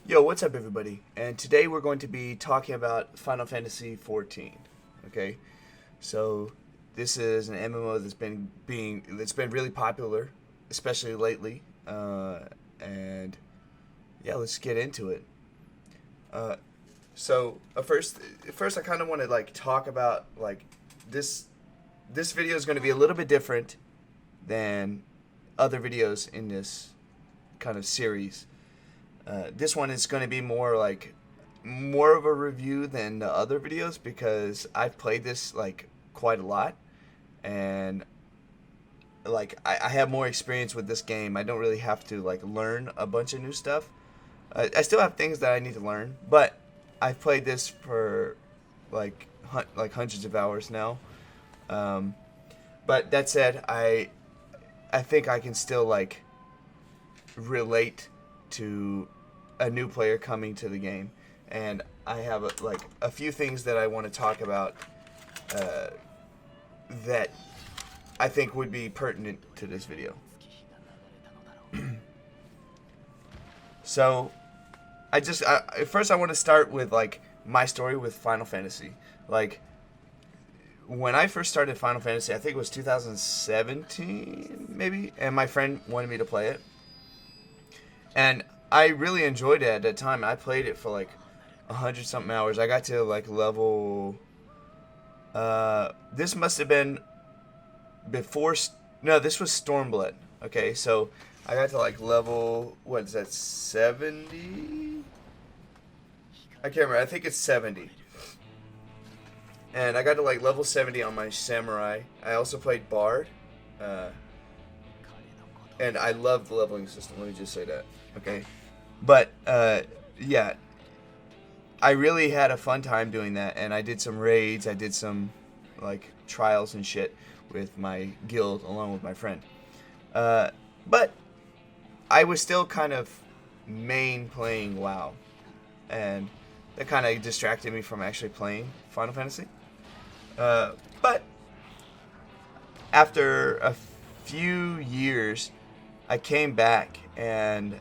Yo, what's up, everybody? And today we're going to be talking about Final Fantasy XIV. Okay, so this is an MMO that's been really popular, especially lately. And yeah, let's get into it. Uh, first, I kind of want to talk about this. This video is going to be a little bit different than other videos in this kind of series. This one is going to be more of a review than the other videos because I've played this quite a lot, and I have more experience with this game. I don't really have to learn a bunch of new stuff. I still have things that I need to learn, but I've played this for hundreds of hours now. But that said, I think I can still relate to a new player coming to the game, and I have a few things that I want to talk about that I think would be pertinent to this video. So first I want to start with my story with Final Fantasy. When I first started Final Fantasy, I think it was 2017 maybe, and my friend wanted me to play it, and I really enjoyed it at that time. I played it for 100 something hours. I got to level. This must have been before. No, this was Stormblood. Okay, so I got to level. What is that? 70. I can't remember. I think it's 70. And I got to level 70 on my samurai. I also played Bard. And I love the leveling system. Let me just say that. Okay. But, yeah, I really had a fun time doing that, and I did some raids, I did some, trials and shit with my guild, along with my friend. But I was still kind of main playing WoW, and that kind of distracted me from actually playing Final Fantasy. But after a few years, I came back, and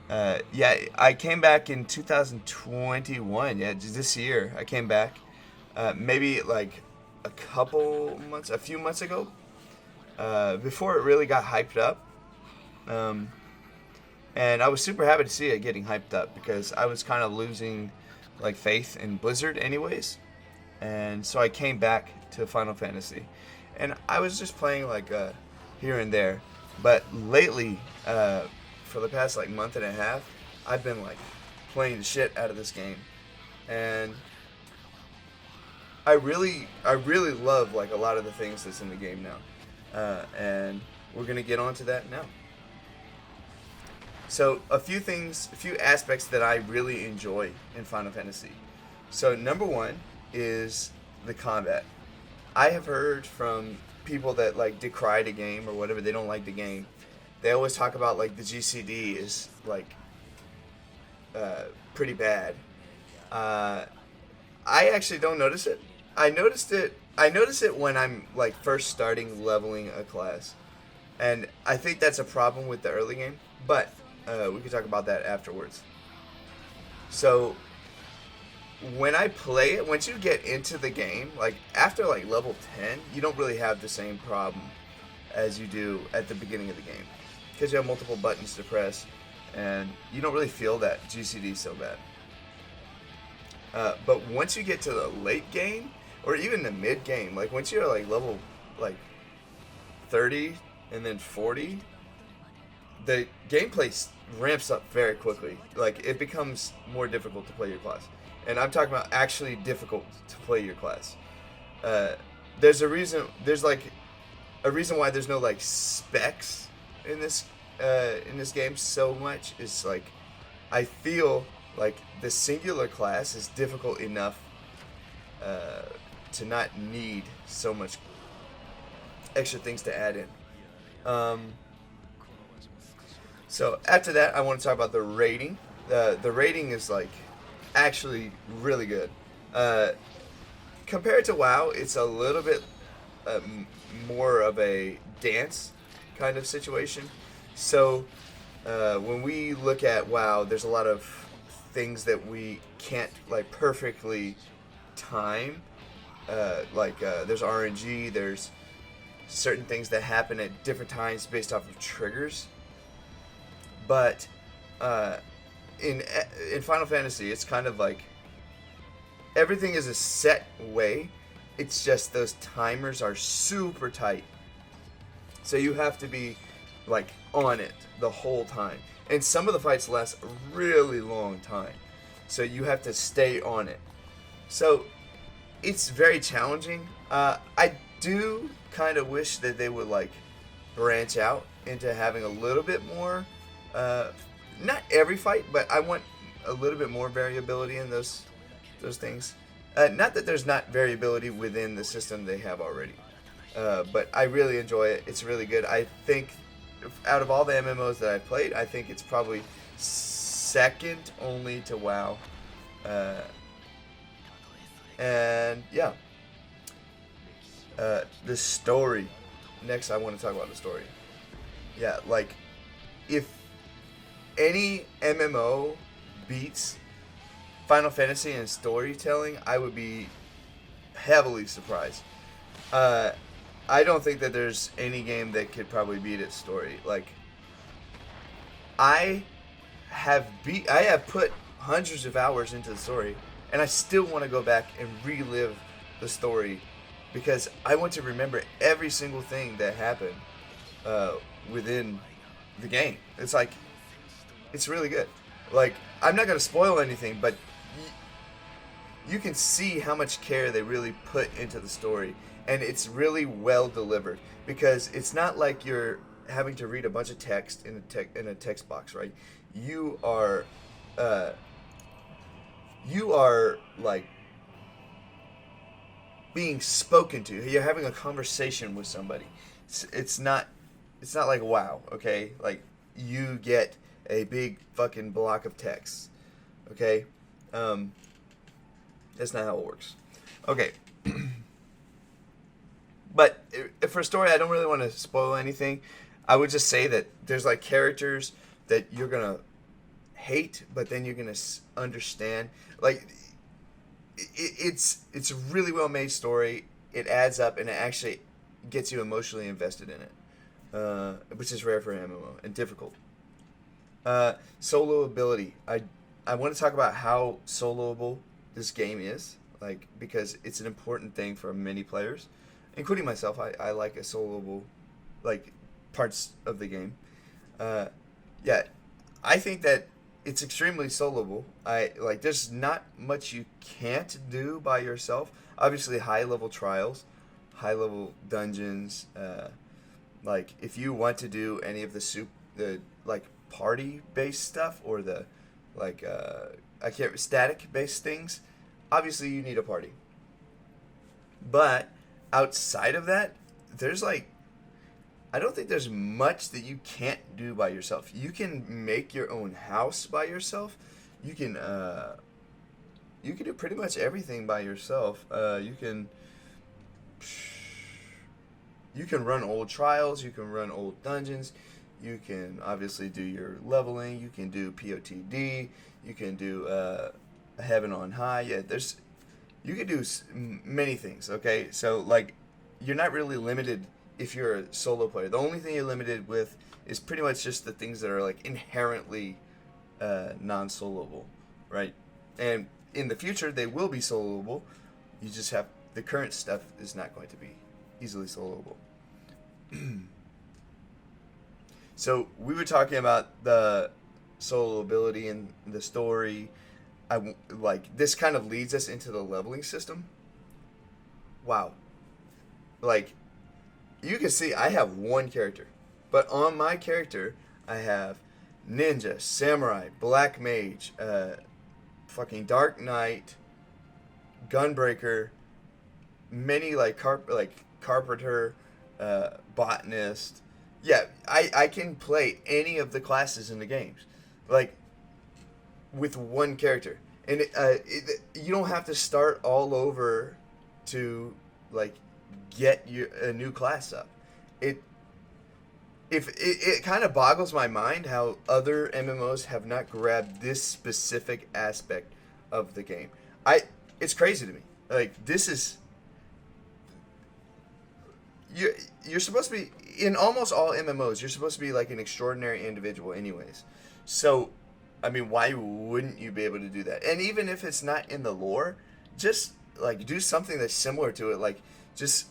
I came back in 2021. Yeah, this year I came back. Maybe a few months ago. Before it really got hyped up. And I was super happy to see it getting hyped up because I was kind of losing faith in Blizzard anyways. And so I came back to Final Fantasy, and I was just playing here and there. But lately, for the past month and a half, I've been playing the shit out of this game, and I really love a lot of the things that's in the game now, and we're gonna get onto that now. So a few aspects that I really enjoy in Final Fantasy. So number one is the combat. I have heard from people that decry the game or whatever, they don't like the game. They always talk about the GCD is pretty bad. I actually don't notice it. I notice it when I'm first starting leveling a class, and I think that's a problem with the early game. But we can talk about that afterwards. So when I play it, once you get into the game, after level 10, you don't really have the same problem as you do at the beginning of the game, because you have multiple buttons to press, and you don't really feel that GCD so bad. But once you get to the late game, or even the mid game, once you're level 30 and then 40, the gameplay ramps up very quickly. It becomes more difficult to play your class, and I'm talking about actually difficult to play your class. There's a reason. There's a reason why there's no specs in this game so much. Is I feel the singular class is difficult enough to not need so much extra things to add in. So after that, I want to talk about the rating. The rating is actually really good. Compared to WoW, it's a little bit more of a dance kind of situation. So when we look at WoW, there's a lot of things that we can't like perfectly time. There's RNG, there's certain things that happen at different times based off of triggers. But in Final Fantasy, it's kind of like everything is a set way. It's just those timers are super tight. So you have to be like on it the whole time. And some of the fights last a really long time. So you have to stay on it. So it's very challenging. I do kind of wish that they would like branch out into having a little bit more, not every fight, but I want a little bit more variability in those things. Not that there's not variability within the system they have already, but I really enjoy it. It's really good. I think out of all the MMOs that I've played, I think it's probably second only to WoW. And yeah, the story. Next, I want to talk about the story. Yeah, like if any MMO beats Final Fantasy in storytelling, I would be heavily surprised. I don't think that there's any game that could probably beat its story. Like, I have put hundreds of hours into the story, and I still want to go back and relive the story because I want to remember every single thing that happened within the game. It's like, it's really good. Like, I'm not going to spoil anything, but you can see how much care they really put into the story, and it's really well delivered because it's not like you're having to read a bunch of text in a text box, right? You are like being spoken to. You're having a conversation with somebody. It's not like WoW, okay? Like, you get a big fucking block of text, okay? That's not how it works. Okay. But for a story, I don't really want to spoil anything. I would just say that there's like characters that you're gonna hate, but then you're gonna understand. Like, it's a really well made story. It adds up, and it actually gets you emotionally invested in it, which is rare for an MMO and difficult. Solo ability. I want to talk about how soloable this game is, like, because it's an important thing for many players, including myself. I like a soloable, like, parts of the game. Yeah, I think that it's extremely soloable. There's not much you can't do by yourself. Obviously, high level trials, high level dungeons. Like, if you want to do any of the party based stuff or the static based things, obviously you need a party. But outside of that, there's I don't think there's much that you can't do by yourself. You can make your own house by yourself. You can do pretty much everything by yourself. You can run old trials. You can run old dungeons. You can obviously do your leveling. You can do POTD. You can do Heaven on High. Yeah, you can do many things. Okay, so like, you're not really limited if you're a solo player. The only thing you're limited with is pretty much just the things that are like inherently non-soloable, right? And in the future, they will be soloable. You just have the current stuff is not going to be easily soloable. So we were talking about the solo ability and the story. This kind of leads us into the leveling system. Wow. Like, you can see I have one character, but on my character I have ninja, samurai, black mage, fucking dark knight, gunbreaker, many carpenter, botanist. Yeah, I can play any of the classes in the games, like, with one character, and you don't have to start all over to like get a new class up. if it kind of boggles my mind how other MMOs have not grabbed this specific aspect of the game. It's crazy to me. Like this is you're supposed to be in almost all MMOs. You're supposed to be like an extraordinary individual, anyways. So, I mean, why wouldn't you be able to do that? And even if it's not in the lore, just like do something that's similar to it. Like just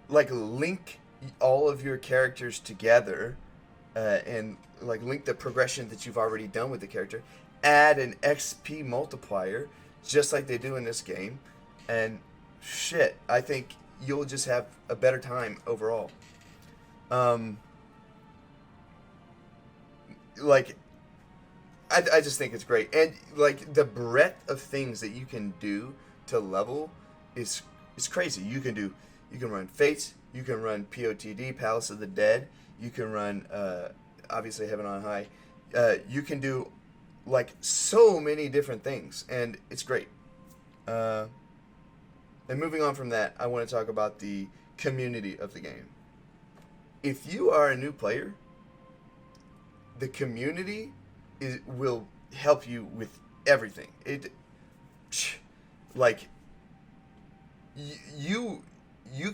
like link all of your characters together, and like link the progression that you've already done with the character. Add an XP multiplier, just like they do in this game, and shit, I think you'll just have a better time overall. Like, I just think it's great, and like the breadth of things that you can do to level is crazy. You can run Fates, you can run POTD, Palace of the Dead, you can run obviously Heaven on High. You can do like so many different things, and it's great. And moving on from that, I want to talk about the community of the game. If you are a new player, the community will help you with everything. Like you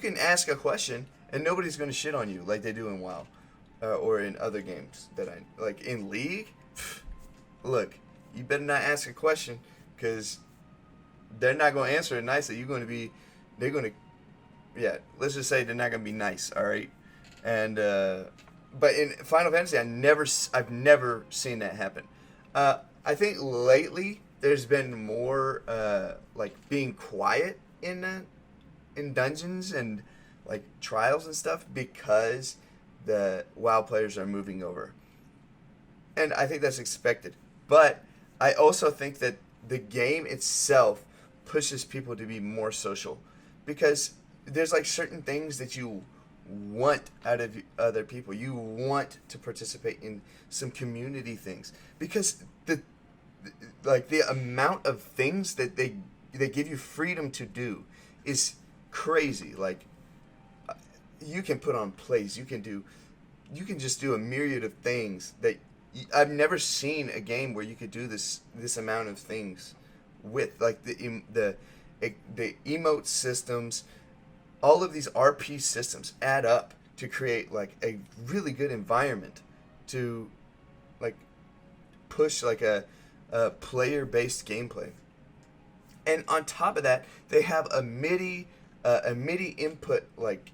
can ask a question and nobody's going to shit on you like they do in WoW, or in other games that I like. In League, look, you better not ask a question because they're not going to answer it nicely. Let's just say they're not going to be nice, all right? And but in Final Fantasy, I've never seen that happen. I think lately there's been more like being quiet in dungeons and like trials and stuff because the WoW players are moving over, and I think that's expected. But I also think that the game itself pushes people to be more social because there's like certain things that you want out of other people. You want to participate in some community things because the amount of things that they give you freedom to do is crazy. Like you can put on plays, you can just do a myriad of things that I've never seen a game where you could do this amount of things with, like the emote systems. All of these RP systems add up to create like a really good environment to like push like a player-based gameplay. And on top of that, they have a MIDI input, like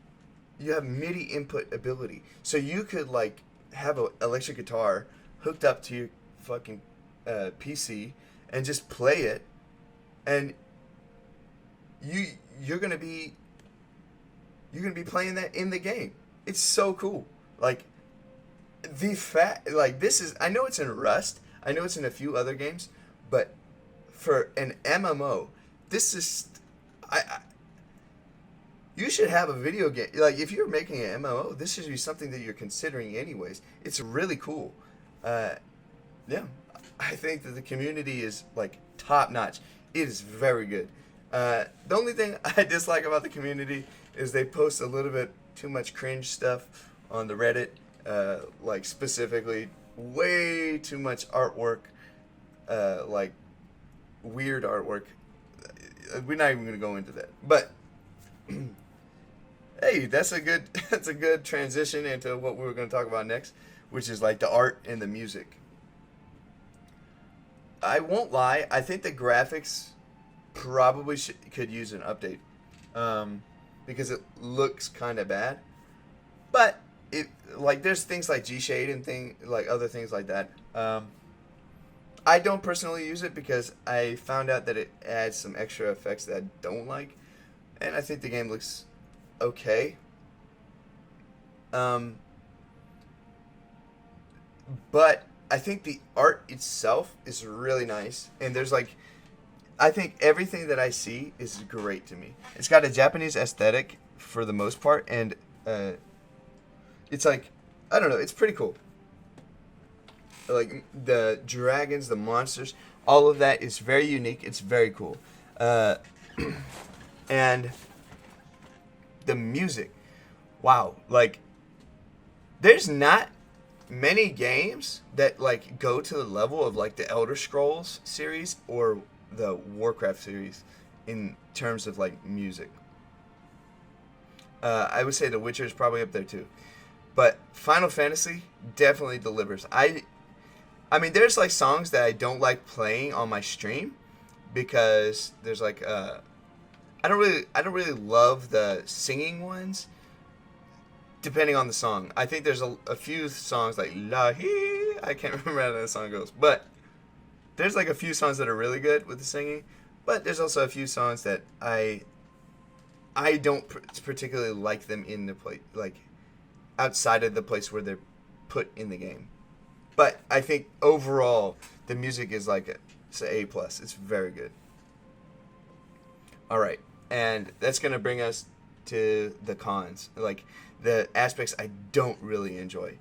you have MIDI input ability. So you could like have an electric guitar hooked up to your fucking PC and just play it, and you're gonna be playing that in the game. It's so cool. Like the fact, like this is, I know it's in Rust, I know it's in a few other games, but for an MMO, this is, you should have a video game. Like if you're making an MMO, this should be something that you're considering anyways. It's really cool. Yeah, I think that the community is like top notch. It is very good. The only thing I dislike about the community is they post a little bit too much cringe stuff on the Reddit, like specifically way too much artwork, like weird artwork. We're not even going to go into that. But hey, that's a good transition into what we were going to talk about next, which is like the art and the music. I won't lie, I think the graphics probably could use an update, because it looks kind of bad. But it, like, there's things like G-Shade and like other things like that. I don't personally use it because I found out that it adds some extra effects that I don't like, and I think the game looks okay. But I think the art itself is really nice, and there's like, I think everything that I see is great to me. It's got a Japanese aesthetic for the most part, and it's like, I don't know, it's pretty cool. Like the dragons, the monsters, all of that is very unique. It's very cool. And the music, wow, like there's not many games that like go to the level of like the Elder Scrolls series or the Warcraft series in terms of like music. I would say The Witcher is probably up there too, but Final Fantasy definitely delivers. I mean, there's like songs that I don't like playing on my stream because there's like I don't really love the singing ones. Depending on the song, I think there's a few songs like La Hee. I can't remember how that song goes, but there's like a few songs that are really good with the singing. But there's also a few songs that I don't particularly like them in the play, like outside of the place where they're put in the game. But I think overall the music is like it's an A plus. It's very good. All right, and that's gonna bring us to the cons, like the aspects I don't really enjoy.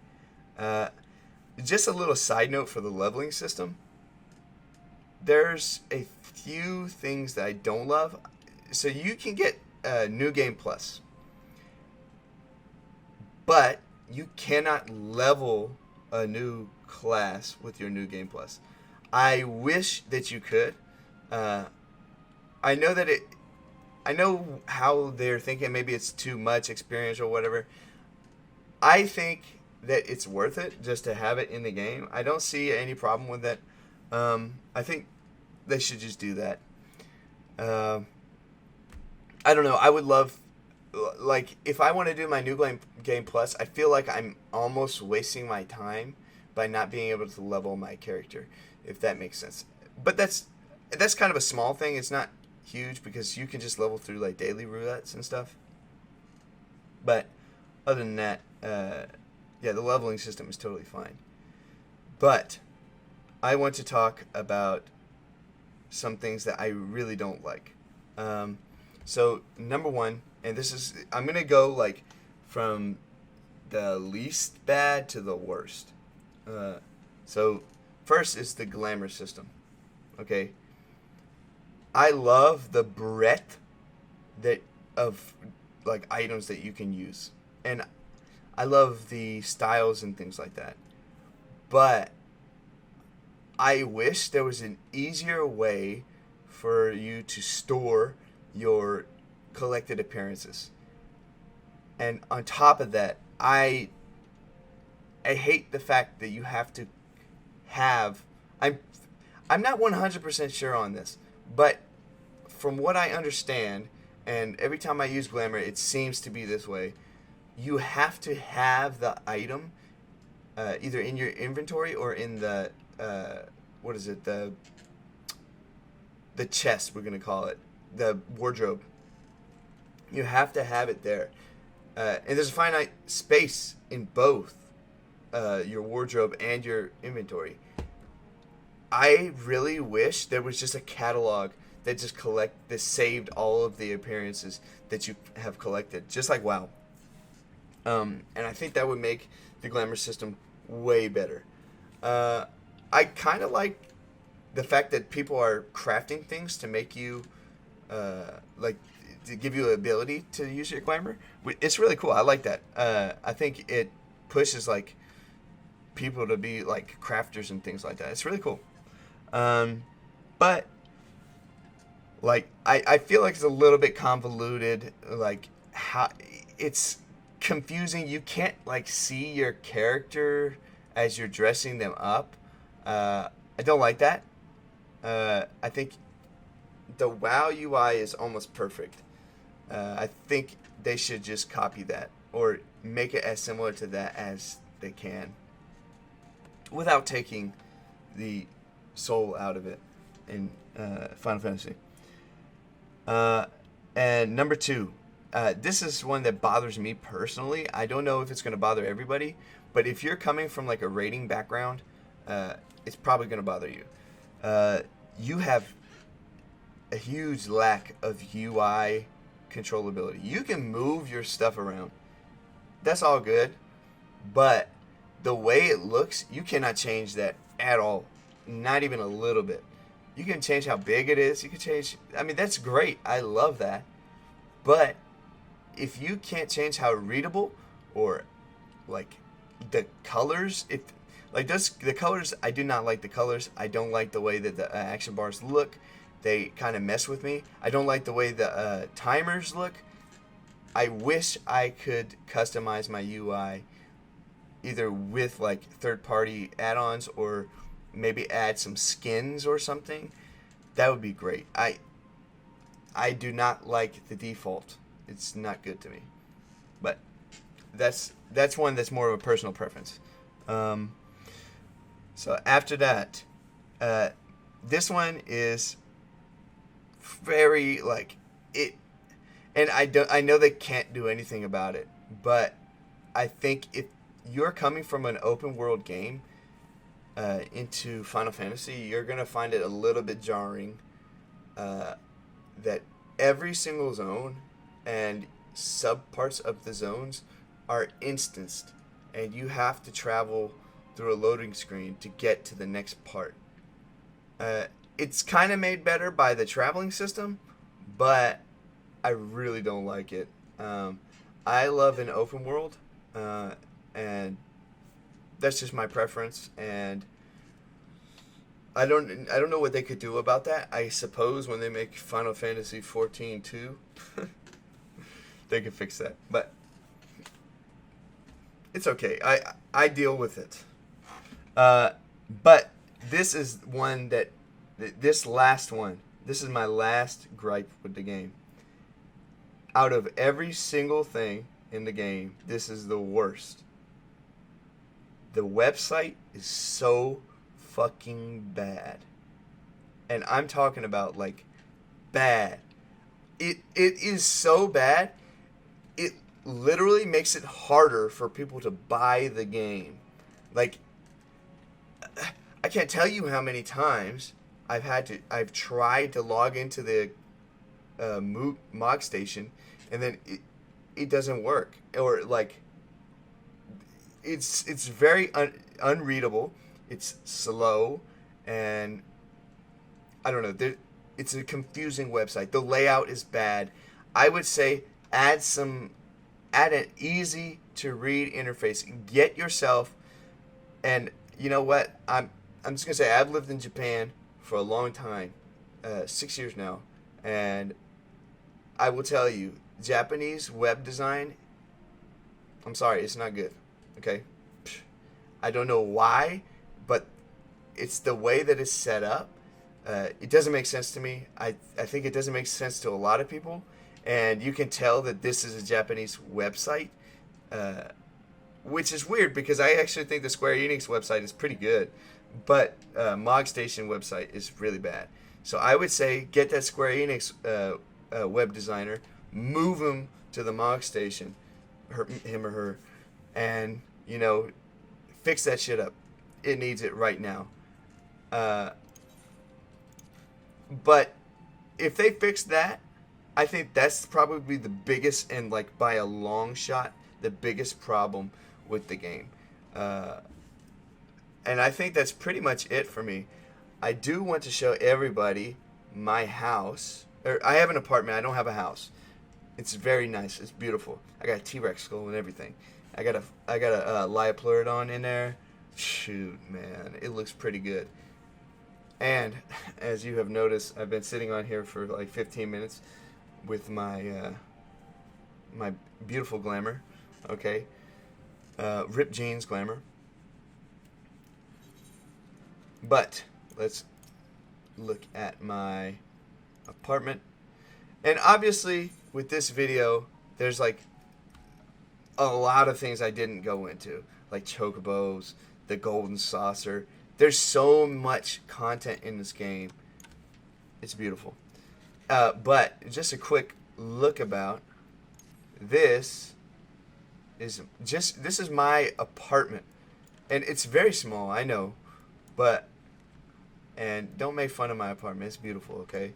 Just a little side note for the leveling system. There's a few things that I don't love. So you can get New Game Plus, but you cannot level a new class with your New Game Plus. I wish that you could. I know that I know how they're thinking. Maybe it's too much experience or whatever. I think that it's worth it just to have it in the game. I don't see any problem with it. I think they should just do that. I don't know. I would love, like, if I want to do my New Game Plus, I feel like I'm almost wasting my time by not being able to level my character, if that makes sense. But that's kind of a small thing. It's not huge because you can just level through like daily roulettes and stuff. But other than that, yeah, the leveling system is totally fine. But I want to talk about some things that I really don't like. So number one, and this is, I'm gonna go like from the least bad to the worst. So first is the glamour system. Okay. I love the breadth that of like items that you can use, and I love the styles and things like that. But I wish there was an easier way for you to store your collected appearances. And on top of that, I hate the fact that you have to have I'm not 100% sure on this, but from what I understand, and every time I use Glamour, it seems to be this way, you have to have the item either in your inventory or in the, what is it, the chest, we're going to call it, the wardrobe. You have to have it there. And there's a finite space in both your wardrobe and your inventory. I really wish there was just a catalog that just that saved all of the appearances that you have collected, just like WoW. And I think that would make the glamour system way better. I kind of like the fact that people are crafting things to make you, like, to give you the ability to use your glamour. It's really cool. I like that. I think it pushes, like, people to be, like, crafters and things like that. It's really cool. But, like, I feel like it's a little bit convoluted. Like, how it's confusing. You can't, like, see your character as you're dressing them up. I don't like that. I think the WoW UI is almost perfect. I think they should just copy that or make it as similar to that as they can without taking the soul out of it in Final Fantasy. And number two, this is one that bothers me personally. I don't know if it's going to bother everybody, but if you're coming from like a raiding background, it's probably going to bother you. You have a huge lack of UI controllability. You can move your stuff around. That's all good, but the way it looks, you cannot change that at all. Not even a little bit. You can change how big it is. You can change, I mean, that's great. I love that. But if you can't change how readable or like the colors, the colors, I do not like the colors. I don't like the way that the action bars look. They kind of mess with me. I don't like the way the timers look. I wish I could customize my UI either with like third-party add-ons or maybe add some skins or something. That would be great. I do not like the default. It's not good to me. But that's one that's more of a personal preference. So after that, this one is very like it, and I know they can't do anything about it, but I think if you're coming from an open world game into Final Fantasy, you're gonna find it a little bit jarring that every single zone and subparts of the zones are instanced, and you have to travel through a loading screen to get to the next part. It's kind of made better by the traveling system, but I really don't like it. I love an open world, and that's just my preference. And I don't know what they could do about that. I suppose when they make Final Fantasy 14 too, they could fix that. But it's okay. I deal with it. But this is one that this last one. This is my last gripe with the game. Out of every single thing in the game, this is the worst. The website is so fucking bad. And I'm talking about like bad. It is so bad. It literally makes it harder for people to buy the game. Like, I can't tell you how many times I've tried to log into the MOG station, and then it doesn't work, or like it's very unreadable. It's slow, and I don't know. It's a confusing website. The layout is bad. I would say add an easy to read interface. Get yourself, and you know what? I'm just gonna say I've lived in Japan for a long time, 6 years now, and I will tell you, Japanese web design, I'm sorry, it's not good. Okay? I don't know why, but it's the way that it's set up. It doesn't make sense to me. I think it doesn't make sense to a lot of people, and you can tell that this is a Japanese website, which is weird because I actually think the Square Enix website is pretty good, but MOG Station website is really bad. So I would say get that Square Enix web designer, move him to the MOG Station, him or her, and fix that shit up. It needs it right now. But if they fix that, I think that's probably the biggest, and like by a long shot, the biggest problem with the game. And I think that's pretty much it for me. I do want to show everybody my house. I have an apartment. I don't have a house. It's very nice. It's beautiful. I got a T-Rex skull and everything. I got a Liapleurodon in there. Shoot, man, it looks pretty good. And as you have noticed, I've been sitting on here for like 15 minutes with my my beautiful glamour. Okay, ripped jeans glamour. But let's look at my apartment. And obviously, with this video, there's like a lot of things I didn't go into, like chocobos, the golden saucer. There's so much content in this game. It's beautiful. But just a quick look about this is my apartment, and it's very small, I know, and don't make fun of my apartment. It's beautiful, okay?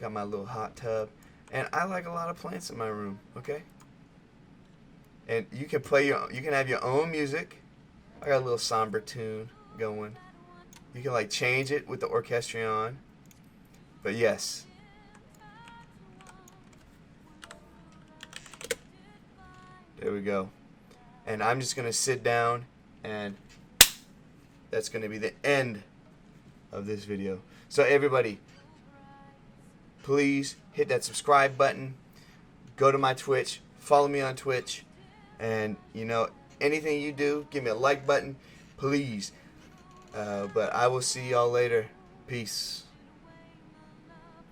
Got my little hot tub, and I like a lot of plants in my room, okay? And you can have your own music. I got a little somber tune going. You can like change it with the orchestrion. But yes. There we go. and I'm just gonna sit down, and that's gonna be the end of this video. So everybody, please hit that subscribe button, go to my Twitch, follow me on Twitch, and you know, anything you do, give me a like button, please. But I will see y'all later. Peace.